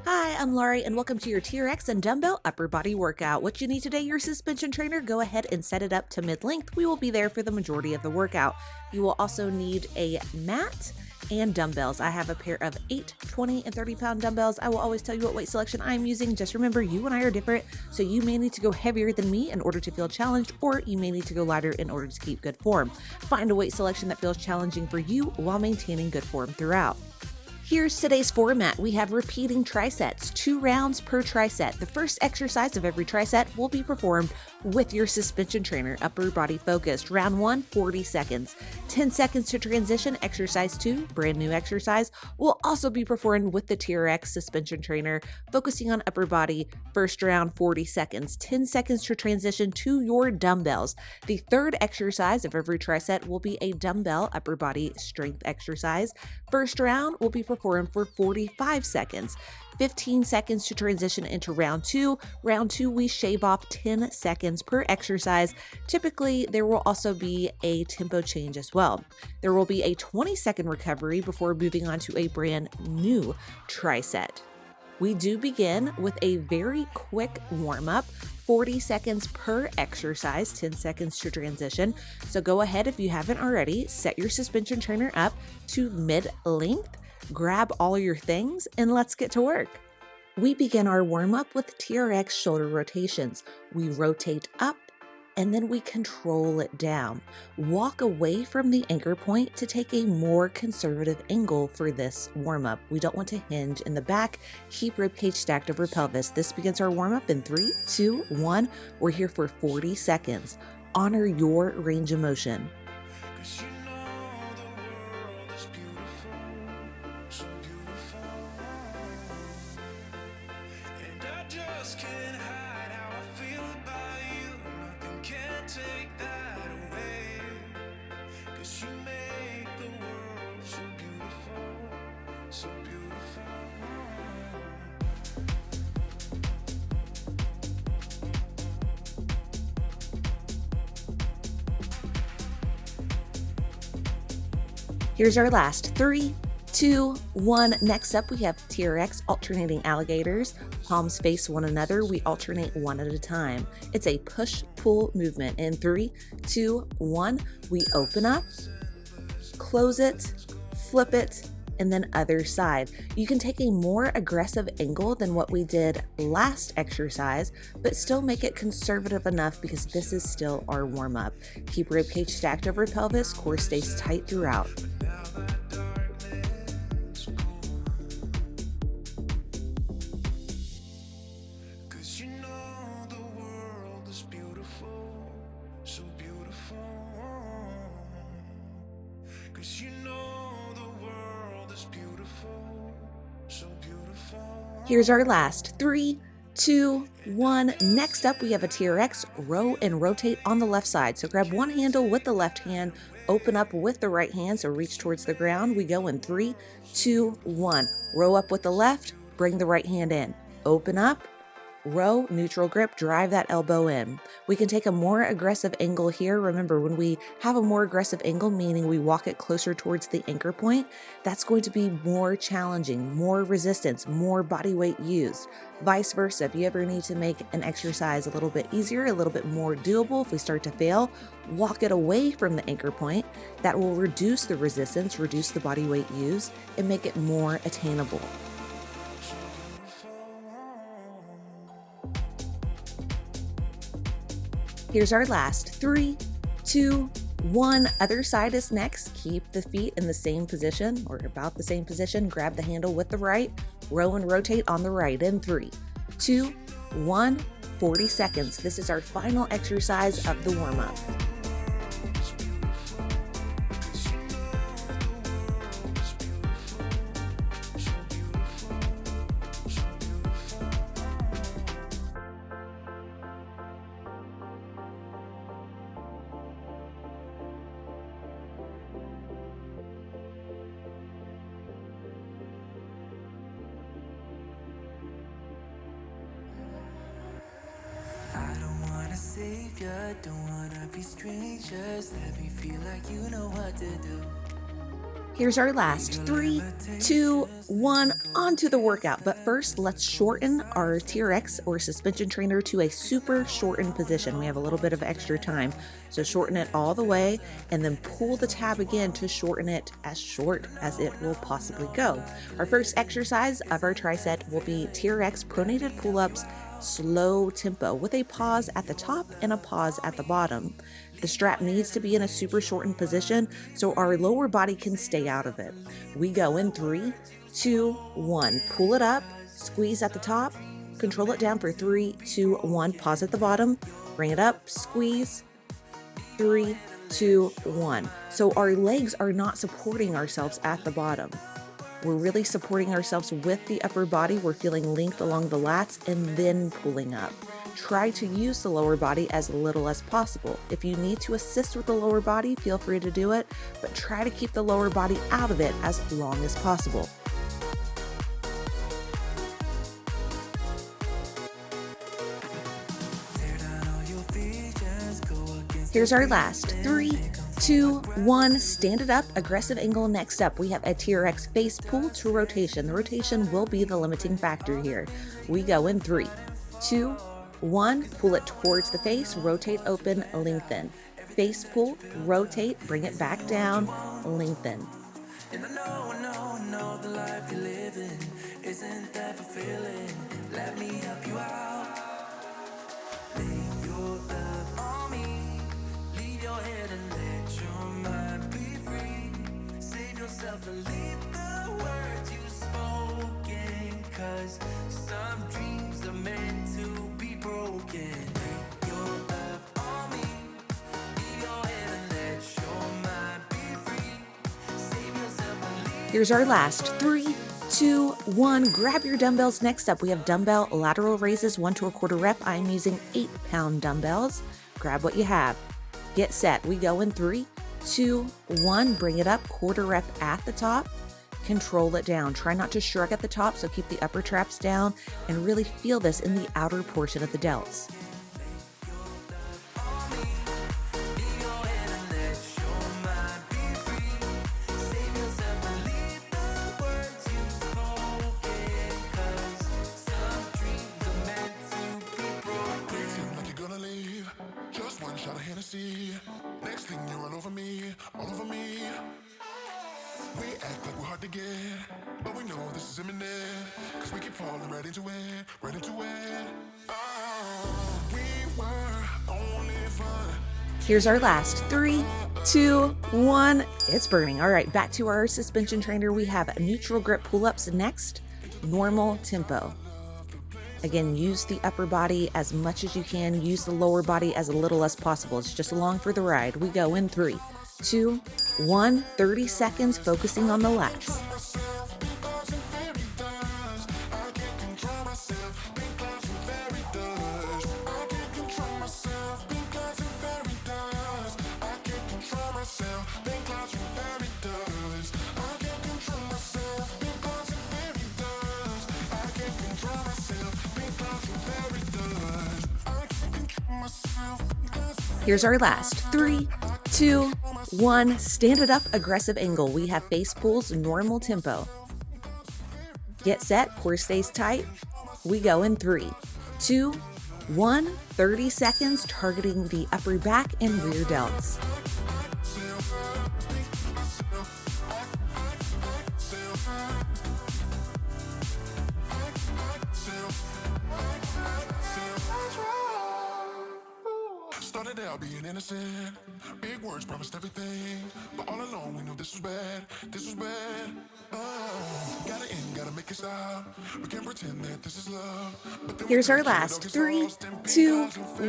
Hi, I'm Larie, and welcome to your TRX and dumbbell upper body workout. What you need today, your suspension trainer, go ahead and set it up to mid-length. We will be there for the majority of the workout. You will also need a mat and dumbbells. I have a pair of 8, 20, and 30-pound dumbbells. I will always tell you what weight selection I'm using. Just remember, you and I are different, so you may need to go heavier than me in order to feel challenged, or you may need to go lighter in order to keep good form. Find a weight selection that feels challenging for you while maintaining good form throughout. Here's today's format. We have repeating trisets, 2 rounds per triset. The first exercise of every triset will be performed with your suspension trainer, upper body focused. Round 1, 40 seconds. 10 seconds to transition. Exercise 2, brand new exercise, will also be performed with the TRX suspension trainer, focusing on upper body. First round, 40 seconds. 10 seconds to transition to your dumbbells. The third exercise of every triset will be a dumbbell upper body strength exercise. First round will be performed for 45 seconds. 15 seconds to transition into round 2. Round 2, we shave off 10 seconds per exercise. Typically, there will also be a tempo change as well. There will be a 20-second recovery before moving on to a brand new triset. We do begin with a very quick warm-up, 40 seconds per exercise, 10 seconds to transition. So go ahead, if you haven't already, set your suspension trainer up to mid-length, grab all your things, and let's get to work. We begin our warm-up with TRX shoulder rotations. We rotate up and then we control it down. Walk away from the anchor point to take a more conservative angle for this warm-up. We don't want to hinge in the back. Keep ribcage stacked over pelvis. This begins our warm-up in 3, 2, 1. We're here for 40 seconds. Honor your range of motion. Here's our last 3, 2, 1. Next up, we have TRX alternating alligators. Palms face one another. We alternate one at a time. It's a push-pull movement. In 3, 2, 1, we open up, close it, flip it, and then other side. You can take a more aggressive angle than what we did last exercise, but still make it conservative enough because this is still our warm-up. Keep ribcage stacked over pelvis, core stays tight throughout. Here's our last 3, 2, 1. Next up, we have a TRX row and rotate on the left side. So grab one handle with the left hand, open up with the right hand, so reach towards the ground. We go in 3, 2, 1. Row up with the left, bring the right hand in. Open up, row, neutral grip, drive that elbow in. We can take a more aggressive angle here. Remember, when we have a more aggressive angle, meaning we walk it closer towards the anchor point, that's going to be more challenging, more resistance, more body weight used. Vice versa, if you ever need to make an exercise a little bit easier, a little bit more doable, if we start to fail, walk it away from the anchor point. That will reduce the resistance, reduce the body weight used, and make it more attainable. Here's our last 3, 2, 1. Other side is next. Keep the feet in the same position or about the same position. Grab the handle with the right, row and rotate on the right in 3, 2, 1. 40 seconds. This is our final exercise of the warm-up. ya. Don't wanna be strangers. Let me feel like you know what to do. Here's our last 3, 2, 1, on to the workout. But first, let's shorten our TRX or suspension trainer to a super shortened position. We have a little bit of extra time. So shorten it all the way and then pull the tab again to shorten it as short as it will possibly go. Our first exercise of our tricep will be TRX pronated pull-ups, slow tempo with a pause at the top and a pause at the bottom. The strap needs to be in a super shortened position so our lower body can stay out of it. We go in 3, 2, 1. Pull it up, squeeze at the top, control it down for 3, 2, 1. Pause at the bottom, bring it up, squeeze, 3, 2, 1. So our legs are not supporting ourselves at the bottom. We're really supporting ourselves with the upper body. We're feeling length along the lats and then pulling up. Try to use the lower body as little as possible. If you need to assist with the lower body, feel free to do it, but try to keep the lower body out of it as long as possible. Here's our last 3, 2, 1, stand it up, aggressive angle. Next up, we have a TRX face pull to rotation. The rotation will be the limiting factor here. We go in 3, 2, 1, pull it towards the face, rotate, open, lengthen. Face pull, rotate, bring it back down, lengthen. And I know the life you're living isn't that fulfilling. Let me help you out. Lay your love on me. Leave your head and let your mind be free. Save yourself and leave the words you've spoken. 'Cause some dreams are meant to be broken. Lay your love on me. Leave your head and let your mind be free. Save yourself and leave. Here's our last 3, 2, 1. Grab your dumbbells. Next up, we have dumbbell lateral raises, 1 to 1/4 rep. I'm using 8-pound dumbbells. Grab what you have. Get set. We go in 3, 2, 1. Bring it up, 1/4 rep at the top. Control it down. Try not to shrug at the top, so keep the upper traps down and really feel this in the outer portion of the delts. Next thing you're all over me, all over me. We act like we're hard to get, but we know this is imminent. 'Cause we keep falling right into it, right into it. Oh, we were only fun. Here's our last 3, 2, 1. It's burning. All right, back to our suspension trainer. We have neutral grip pull-ups next, normal tempo. Again, use the upper body as much as you can. Use the lower body as little as possible. It's just along for the ride. We go in 3, 2, 1. 30 seconds focusing on the lats. Here's our last 3, 2, 1. Stand it up, aggressive angle. We have face pulls, normal tempo. Get set, core stays tight. We go in 3, 2, 1. 30 seconds, targeting the upper back and rear delts. Started out being innocent, big words promised everything, but all along we knew this was bad, this was bad. Gotta end, gotta make it stop. We can't pretend that this is love. Here's our last 3, 2,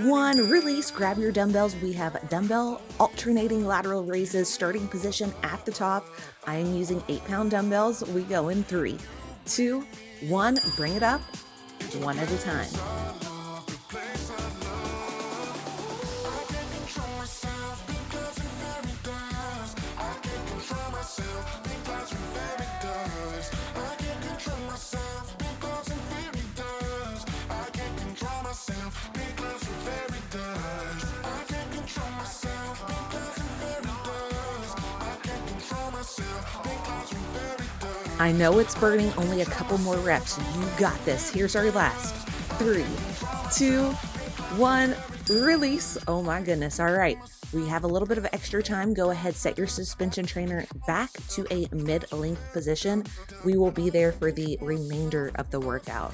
1. Release, grab your dumbbells. We have dumbbell alternating lateral raises, starting position at the top. I am using 8-pound dumbbells. We go in 3, 2, 1. Bring it up, one at a time. Because it very does. I know it's burning, only a couple more reps. You got this. Here's our last. 3, 2, 1, release. Oh my goodness. All right. We have a little bit of extra time. Go ahead, set your suspension trainer back to a mid-length position. We will be there for the remainder of the workout.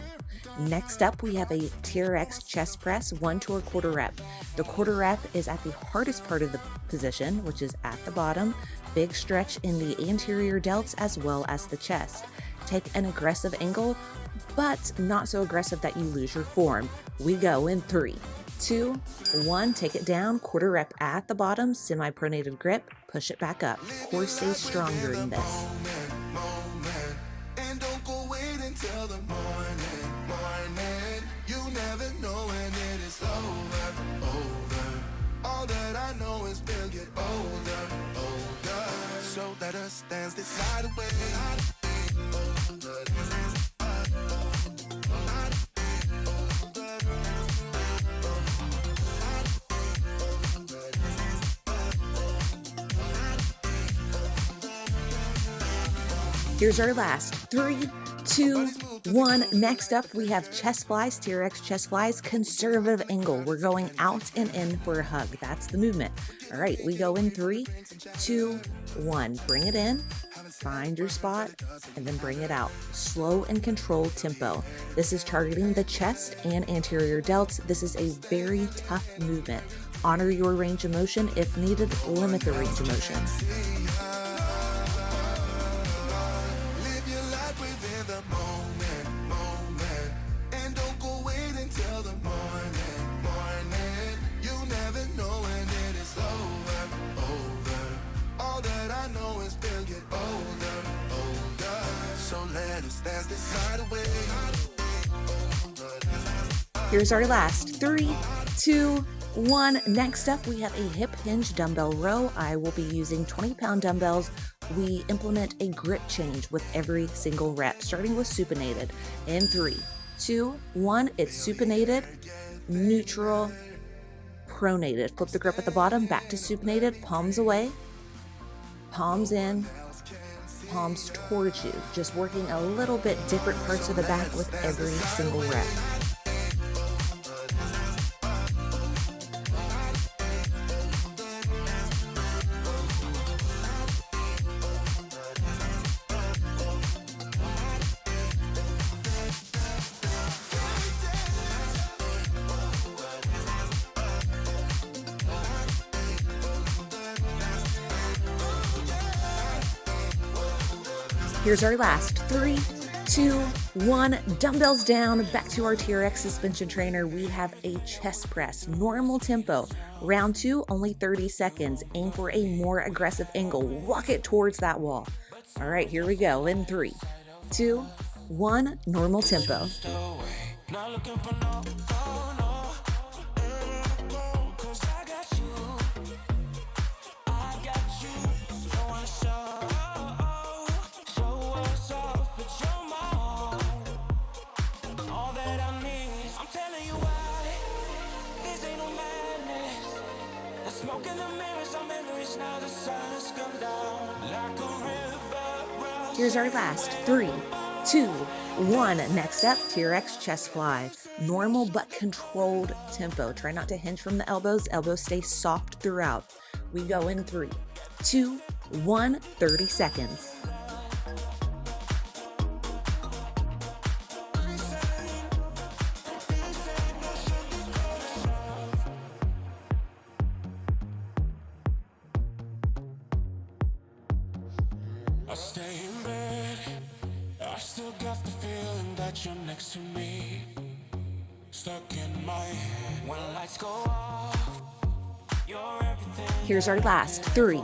Next up, we have a TRX chest press, 1 to a quarter rep. The quarter rep is at the hardest part of the position, which is at the bottom. Big stretch in the anterior delts as well as the chest. Take an aggressive angle, but not so aggressive that you lose your form. We go in 3, 2, 1, take it down, quarter rep at the bottom, semi-pronated grip, push it back up. Core stays strong during this. And don't go wait until the morning. You never know when it is over. All that I know is we'll get older. So let us dance this night away. Here's our last. 3, 2, 1. Next up, we have chest flies, TRX chest flies, conservative angle. We're going out and in for a hug. That's the movement. All right, we go in 3, 2, 1. Bring it in, find your spot, and then bring it out. Slow and controlled tempo. This is targeting the chest and anterior delts. This is a very tough movement. Honor your range of motion. If needed, limit the range of motion. Here's our last. 3, 2, 1. Next up, we have a hip hinge dumbbell row. I will be using 20-pound dumbbells. We implement a grip change with every single rep, starting with supinated. In 3, 2, 1. It's supinated, neutral, pronated. Flip the grip at the bottom, back to supinated, palms away, palms in, palms towards you. Just working a little bit different parts of the back with every single rep. Here's our last. 3, 2, 1. Dumbbells down, back to our TRX suspension trainer. We have a chest press, normal tempo. Round 2, only 30 seconds. Aim for a more aggressive angle. Walk it towards that wall. All right, here we go. In 3, 2, 1. Normal tempo. Here's our last. 3, 2, 1. Next up, TRX chest fly. Normal but controlled tempo. Try not to hinge from the elbows. Elbows stay soft throughout. We go in 3, 2, 1. 30 seconds. I stay in bed, I still got the feeling that you're next to me. Stuck in my head when lights go off. You're everything. Here's our last. 3,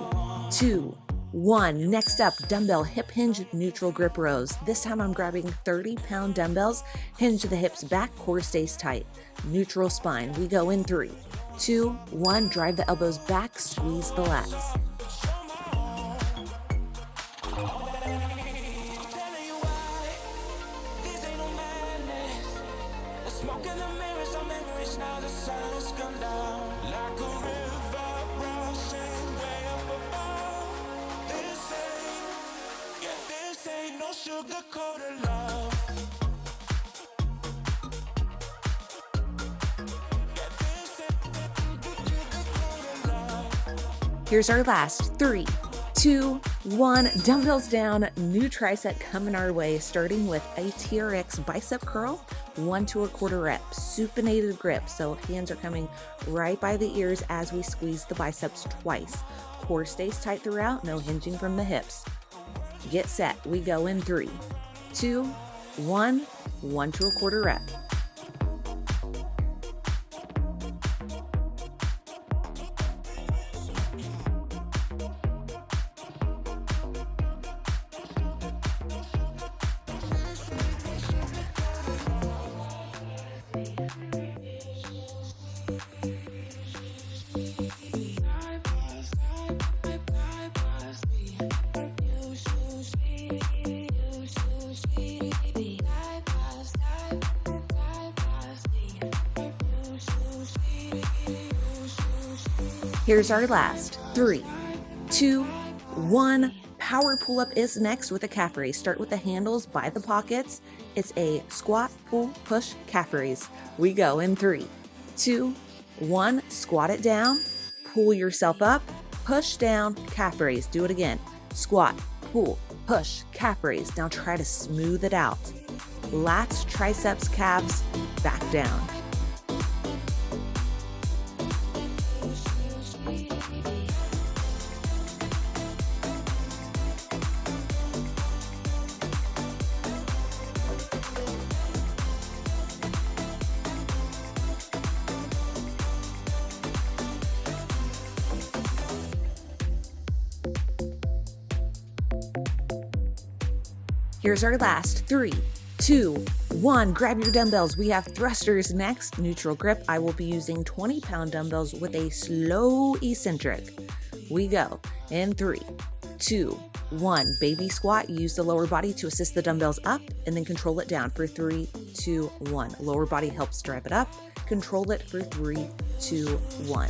2, 1. Next up, dumbbell hip hinge neutral grip rows. This time I'm grabbing 30-pound dumbbells. Hinge the hips back, core stays tight. Neutral spine. We go in 3, 2, 1. Drive the elbows back, squeeze the lats. Smoke in the mirrors, our memories now the silence come down like a river rushing way up above. This ain't no shoe. sugar coated love. Here's our last 3, 2, 1. Dumbbells down, new tricep coming our way, starting with a TRX bicep curl, 1 to 1/4 rep, supinated grip. So hands are coming right by the ears as we squeeze the biceps twice. Core stays tight throughout, no hinging from the hips. Get set. We go in 3, 2, 1, 1 to 1/4 rep. Here's our last 3, 2, 1. Power pull up is next with a calf raise. Start with the handles by the pockets. It's a squat, pull, push, calf raise. We go in 3, 2, 1. Squat it down, pull yourself up, push down, calf raise. Do it again. Squat, pull, push, calf raise. Now try to smooth it out. Lats, triceps, calves, back down. Here's our last 3, 2, 1. Grab your dumbbells. We have thrusters next. Neutral grip. I will be using 20-pound dumbbells with a slow eccentric. We go in 3, 2, 1. Baby squat. Use the lower body to assist the dumbbells up and then control it down for 3, 2, 1. Lower body helps drive it up. Control it for 3, 2, 1.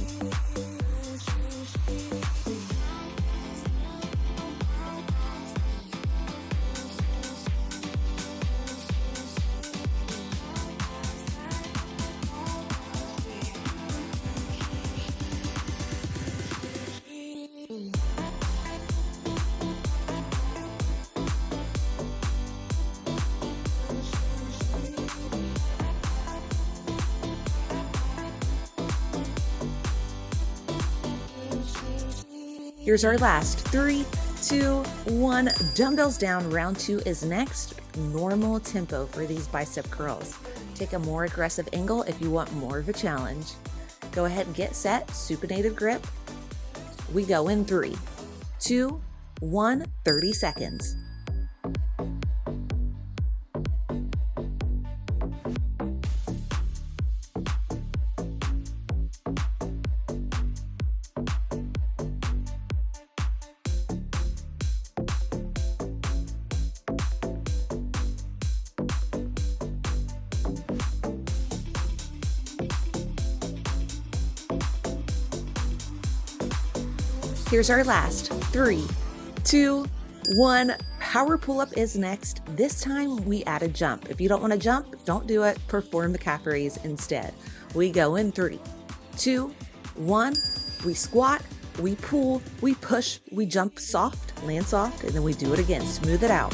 Here's our last 3, 2, 1. Dumbbells down. Round 2 is next. Normal tempo for these bicep curls. Take a more aggressive angle if you want more of a challenge. Go ahead and get set. Supinated grip. We go in 3, 2, 1. 30 seconds. Here's our last 3, 2, 1. Power pull-up is next. This time we add a jump. If you don't want to jump, don't do it. Perform the calf raise instead. We go in 3, 2, 1. We squat, we pull, we push, we jump soft, land soft, and then we do it again. Smooth it out.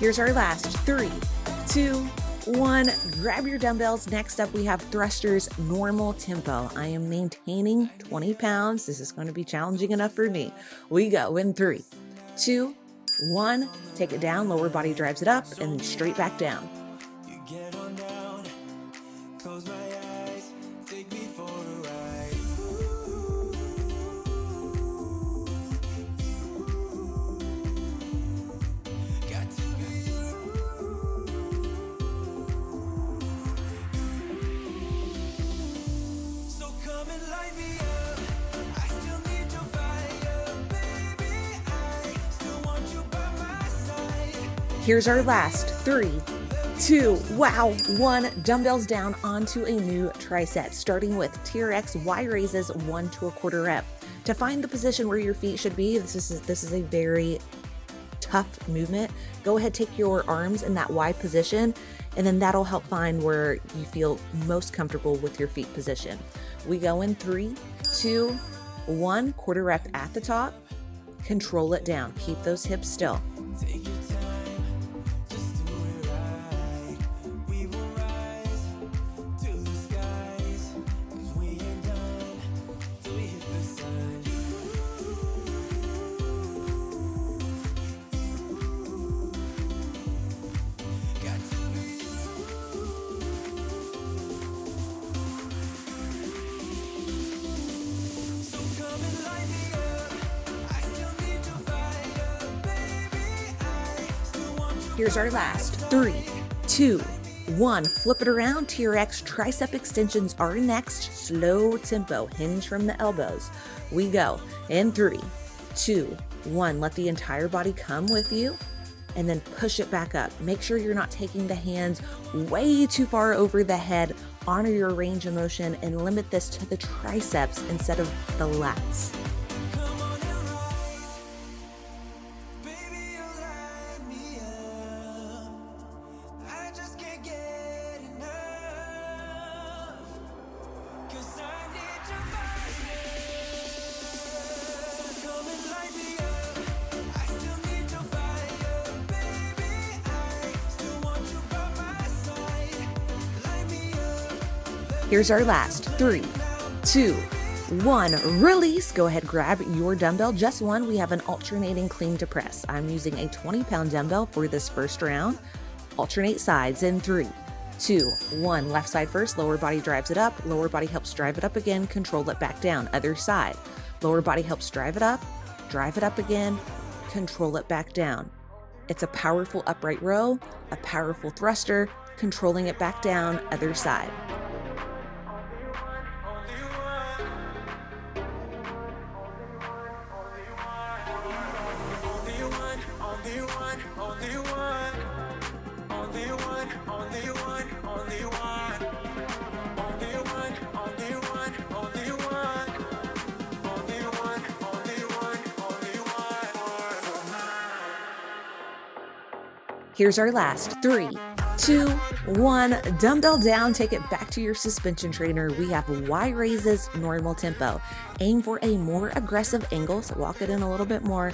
Here's our last 3, 2, 1. Grab your dumbbells. Next up, we have thrusters, normal tempo. I am maintaining 20 pounds. This is going to be challenging enough for me. We go in 3, 2, 1. Take it down. Lower body drives it up and straight back down. You get on down, close my eyes, take me for a ride. Got to be you. So come and light me up. I still need your Here's our last 3, 2, wow, 1. Dumbbells down onto a new tricep, starting with TRX Y raises 1 to 1/4 rep. To find the position where your feet should be, this is a very tough movement. Go ahead, take your arms in that Y position, and then that'll help find where you feel most comfortable with your feet position. We go in 3, 2, 1, 1/4 rep at the top. Control it down. Keep those hips still. Take your time, just do it right. We will rise to the skies, 'cause we ain't done till we hit the sun. Got to be you. So come and light me up. I still need to fire, baby. I still want you. Here's our last 3, 2, 1. Flip it around. TRX tricep extensions are next. Slow tempo. Hinge from the elbows. We go in 3, 2, 1. Let the entire body come with you, and then push it back up. Make sure you're not taking the hands way too far over the head. Honor your range of motion and limit this to the triceps instead of the lats. Come on and rise, baby, you light me up. I just can't get enough, 'cause I need your fire. So come and light me up. I still need your fire, baby. I still want you by my side. Light me up. Here's our last 3, 2, 1. Release. Go ahead, grab your dumbbell. Just one. We have an alternating clean to press. I'm using a 20-pound dumbbell for this first round. Alternate sides in 3, 2, 1. Left side first. Lower body drives it up. Lower body helps drive it up again. Control it back down. Other side. Lower body helps drive it up again. Control it back down. It's a powerful upright row, a powerful thruster, controlling it back down. Other side. Here's our last 3, 2, 1. Dumbbell down. Take it back to your suspension trainer. We have Y raises, normal tempo. Aim for a more aggressive angle, so walk it in a little bit more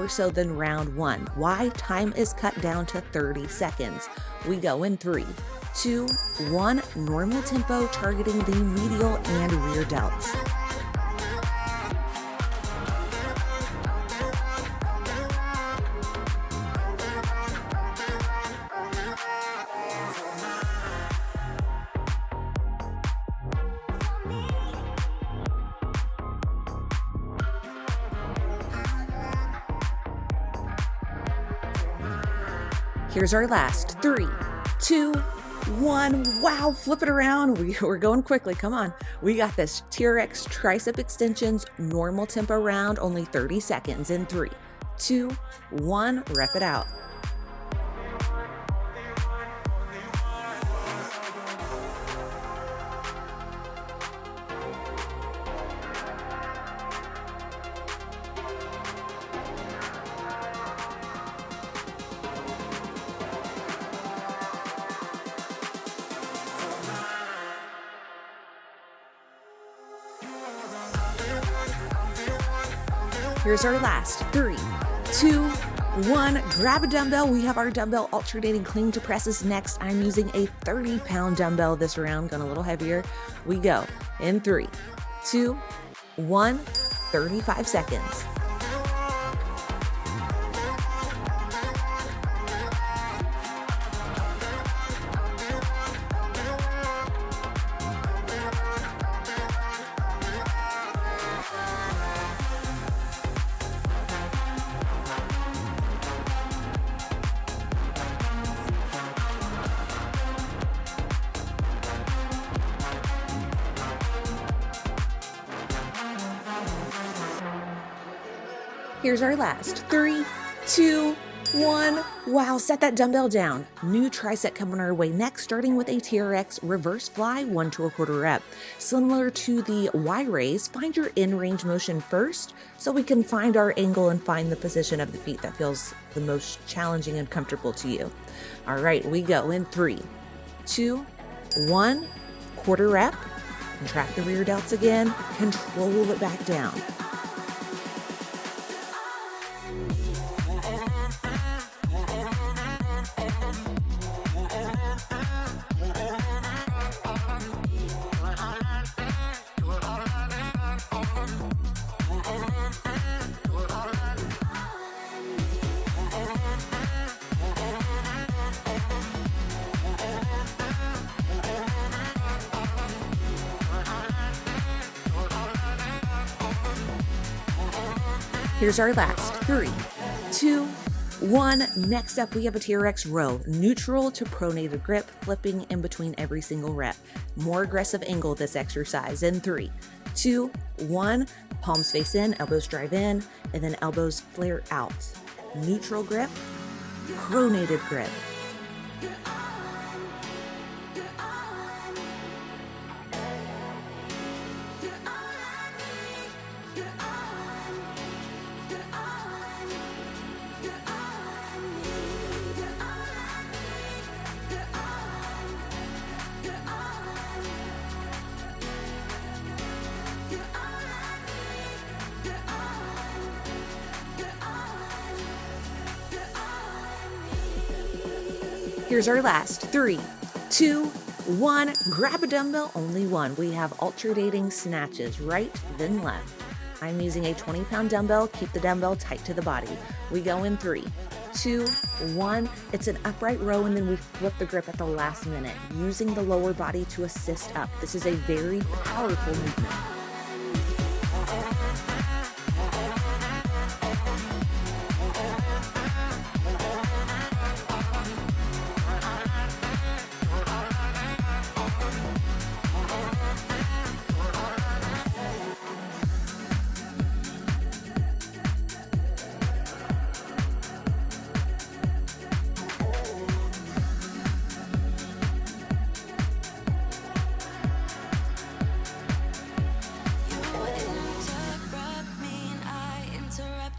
so than round 1. Y time is cut down to 30 seconds. We go in 3, 2, 1. Normal tempo, targeting the medial and rear delts. Here's our last 3, 2, 1. Wow, flip it around. We're going quickly. Come on. We got this. TRX tricep extensions, normal tempo round, only 30 seconds in 3, 2, 1. Rep it out. Here's our last 3, 2, 1. Grab a dumbbell. We have our dumbbell alternating clean to presses next. I'm using a 30-pound dumbbell this round, gone a little heavier. We go in 3, 2, 1. 35 seconds. Here's our last 3, 2, 1. Wow, set that dumbbell down. New tricep coming our way next, starting with a TRX reverse fly, 1 to 1/4 rep. Similar to the Y raise, find your in-range motion first so we can find our angle and find the position of the feet that feels the most challenging and comfortable to you. All right, we go in 3, 2, 1, 1/4 rep. Contract the rear delts again, control it back down. Here's our last 3, 2, 1. Next up, we have a TRX row, neutral to pronated grip, flipping in between every single rep. More aggressive angle this exercise in 3, 2, 1. Palms face in, elbows drive in, and then elbows flare out. Neutral grip, pronated grip. Here's our last 3, 2, 1. Grab a dumbbell, only one. We have alternating snatches, right, then left. I'm using a 20-pound dumbbell. Keep the dumbbell tight to the body. We go in 3, 2, 1. It's an upright row, and then we flip the grip at the last minute, using the lower body to assist up. This is a very powerful movement.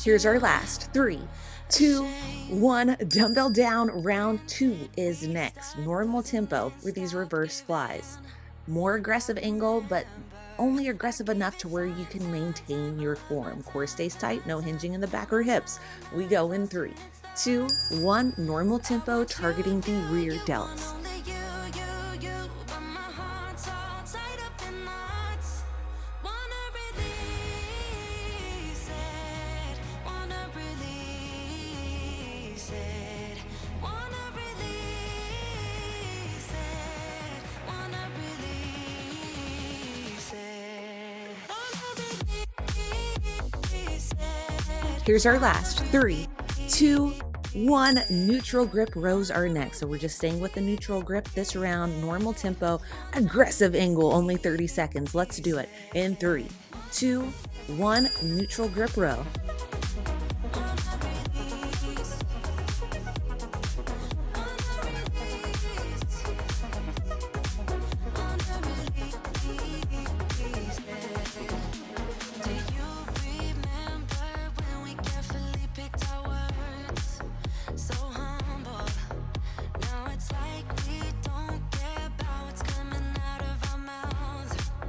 Here's our last 3, 2, 1. Dumbbell down. Round 2 is next. Normal tempo for these reverse flies. More aggressive angle, but only aggressive enough to where you can maintain your form. Core stays tight, no hinging in the back or hips. We go in 3, 2, 1. Normal tempo, targeting the rear delts. Here's our last 3, 2, 1. Neutral grip rows are next. So we're just staying with the neutral grip this round. Normal tempo, aggressive angle, only 30 seconds. Let's do it in 3, 2, 1. Neutral grip row.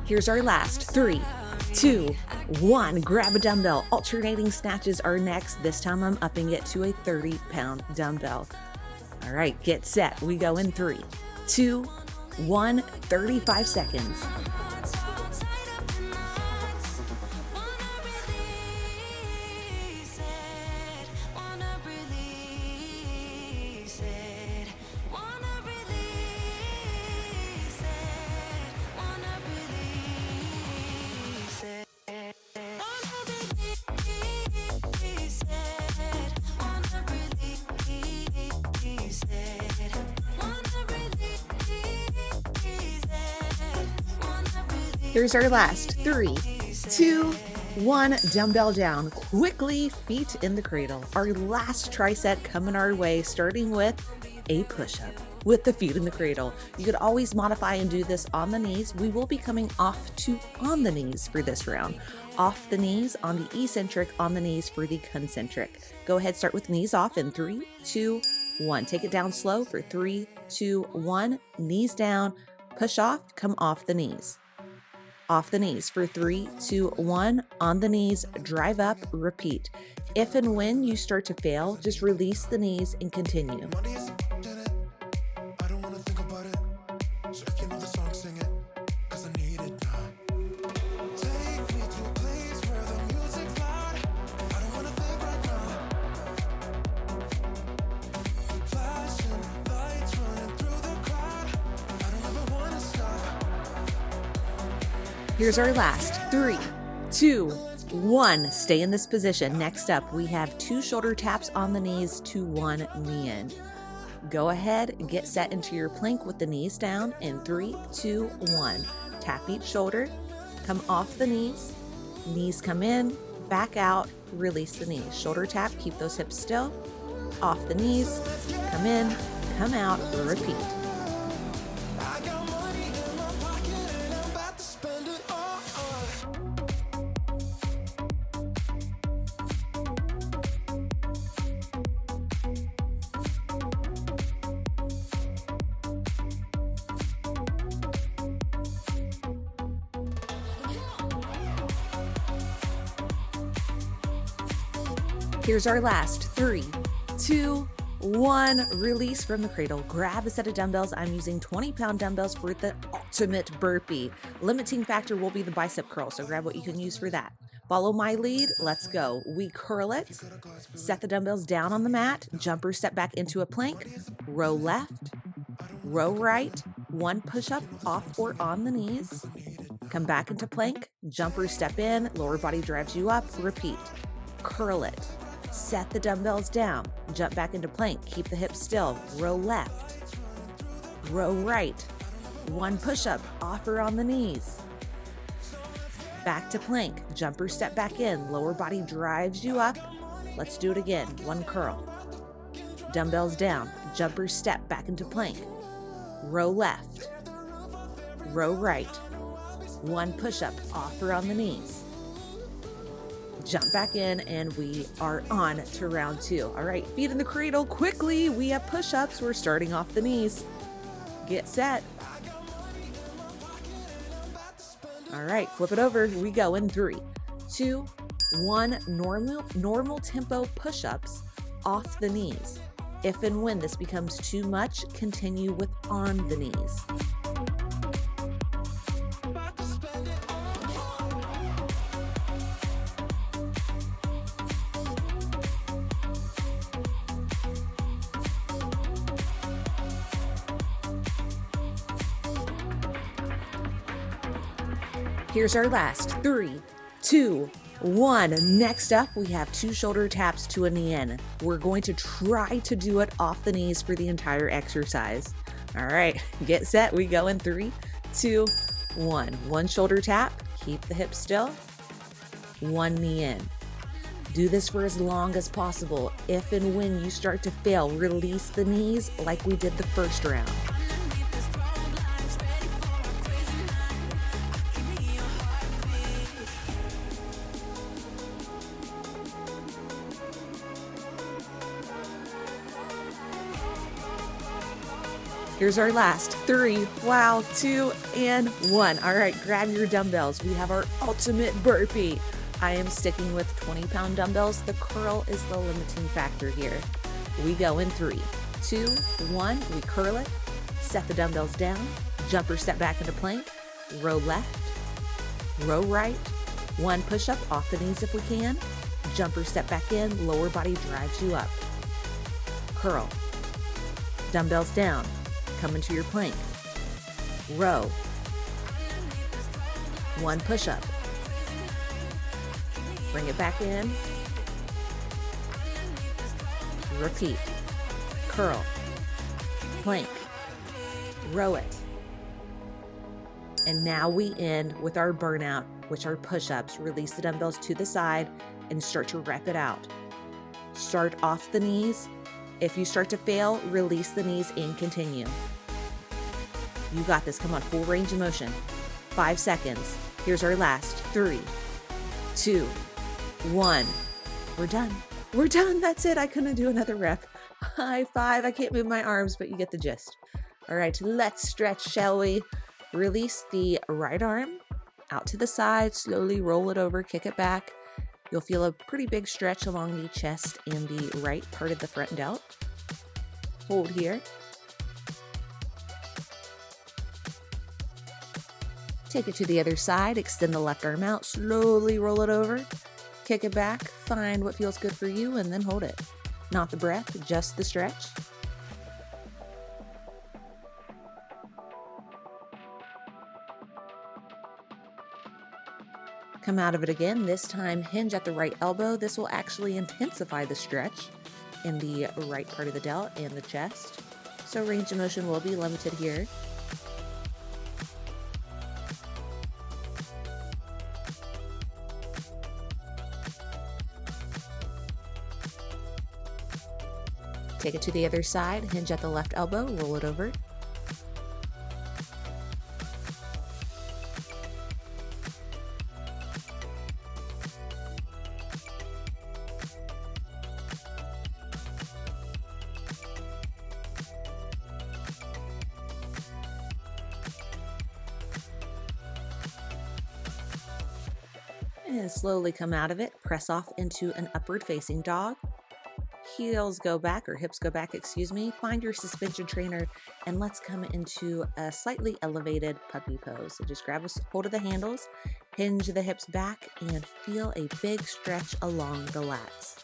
Here's our last 3, 2, 1. Grab a dumbbell. Alternating snatches are next. This time I'm upping it to a 30-pound dumbbell. All right, get set. We go in 3, 2, 1. 35 seconds. Here's our last 3, 2, 1, dumbbell down, quickly, feet in the cradle. Our last tricep coming our way, starting with a push-up with the feet in the cradle. You could always modify and do this on the knees. We will be coming off to on the knees for this round. Off the knees on the eccentric, on the knees for the concentric. Go ahead, start with knees off in 3, 2, 1. Take it down slow for 3, 2, 1. Knees down, push off, come off the knees. Off the knees for 3, 2, 1. On the knees, drive up, repeat. If and when you start to fail, just release the knees and continue. Here's our last 3, 2, 1. Stay in this position. Next up, we have 2 shoulder taps on the knees to 1 knee in. Go ahead and get set into your plank with the knees down in 3, 2, 1. Tap each shoulder, come off the knees, knees come in, back out, release the knees. Shoulder tap, keep those hips still, off the knees, come in, come out, repeat. Here's our last 3, 2, 1. Release from the cradle. Grab a set of dumbbells. I'm using 20-pound dumbbells for the ultimate burpee. Limiting factor will be the bicep curl, so grab what you can use for that. Follow my lead. Let's go. We curl it. Set the dumbbells down on the mat. Jumper step back into a plank. Row left. Row right. 1 push-up off or on the knees. Come back into plank. Jumper step in. Lower body drives you up. Repeat. Curl it. Set the dumbbells down, jump back into plank, keep the hips still, row left, row right, 1 push-up, off or on the knees, back to plank, jumper step back in, lower body drives you up, let's do it again, 1 curl, dumbbells down, jumper step back into plank, row left, row right, 1 push-up, off or on the knees, jump back in, and we are on to round 2. All right, feet in the cradle, quickly. We have push-ups. We're starting off the knees. Get set. All right, flip it over. We go in 3, 2, 1. Normal tempo push-ups off the knees. If and when this becomes too much, continue with on the knees. Here's our last 3, 2, 1. Next up, we have 2 shoulder taps to a knee in. We're going to try to do it off the knees for the entire exercise. All right, get set. We go in 3, 2, 1. 1 shoulder tap, keep the hips still, 1 knee in. Do this for as long as possible. If and when you start to fail, release the knees like we did the first round. Here's our last 3, 2, and 1. All right, grab your dumbbells. We have our ultimate burpee. I am sticking with 20-pound dumbbells. The curl is the limiting factor here. We go in 3, 2, 1. We curl it, set the dumbbells down, jumper step back into plank, row left, row right, 1 push-up off the knees if we can, jumper step back in, lower body drives you up. Curl, dumbbells down, come into your plank, row, 1 push-up, bring it back in, repeat, curl, plank, row it, And now we end with our burnout, which are push-ups. Release the dumbbells to the side and start to rep it out. Start off the knees. If you start to fail, release the knees and continue. You got this. Come on, full range of motion. 5 seconds. Here's our last. 3, 2, 1. We're done. We're done. That's it. I couldn't do another rep. High five. I can't move my arms, but you get the gist. All right, let's stretch, shall we? Release the right arm out to the side. Slowly roll it over, kick it back. You'll feel a pretty big stretch along the chest and the right part of the front delt. Hold here. Take it to the other side. Extend the left arm out. Slowly roll it over. Kick it back. Find what feels good for you and then hold it. Not the breath, just the stretch. Come out of it again. This time hinge at the right elbow. This will actually intensify the stretch in the right part of the delt and the chest. So range of motion will be limited here. Take it to the other side, hinge at the left elbow, roll it over. And slowly come out of it, press off into an upward facing dog. Heels go back, or hips go back, excuse me. Find your suspension trainer and let's come into a slightly elevated puppy pose. So just grab a hold of the handles, hinge the hips back, and feel a big stretch along the lats.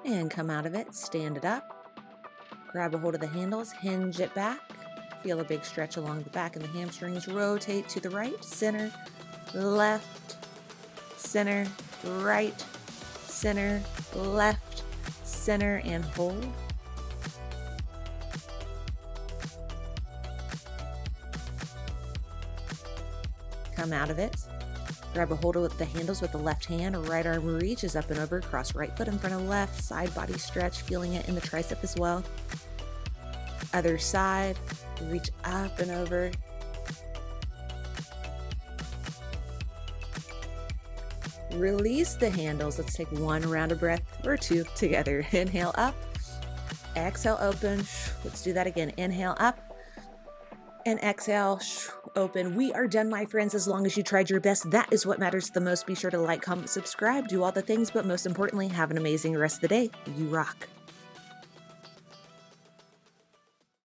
And come out of it, stand it up, grab a hold of the handles, hinge it back, feel a big stretch along the back and the hamstrings, rotate to the right, center, left, center, right, center, left, center, and hold. Come out of it. Grab a hold of the handles with the left hand, right arm reaches up and over, cross right foot in front of left, side body stretch, feeling it in the tricep as well. Other side, reach up and over. Release the handles. Let's take one round of breath or two together. Inhale up, exhale open. Let's do that again. Inhale up and exhale open. We are done, my friends. As long as you tried your best, that is what matters the most. Be sure to like, comment, subscribe, do all the things, but most importantly, have an amazing rest of the day. You rock.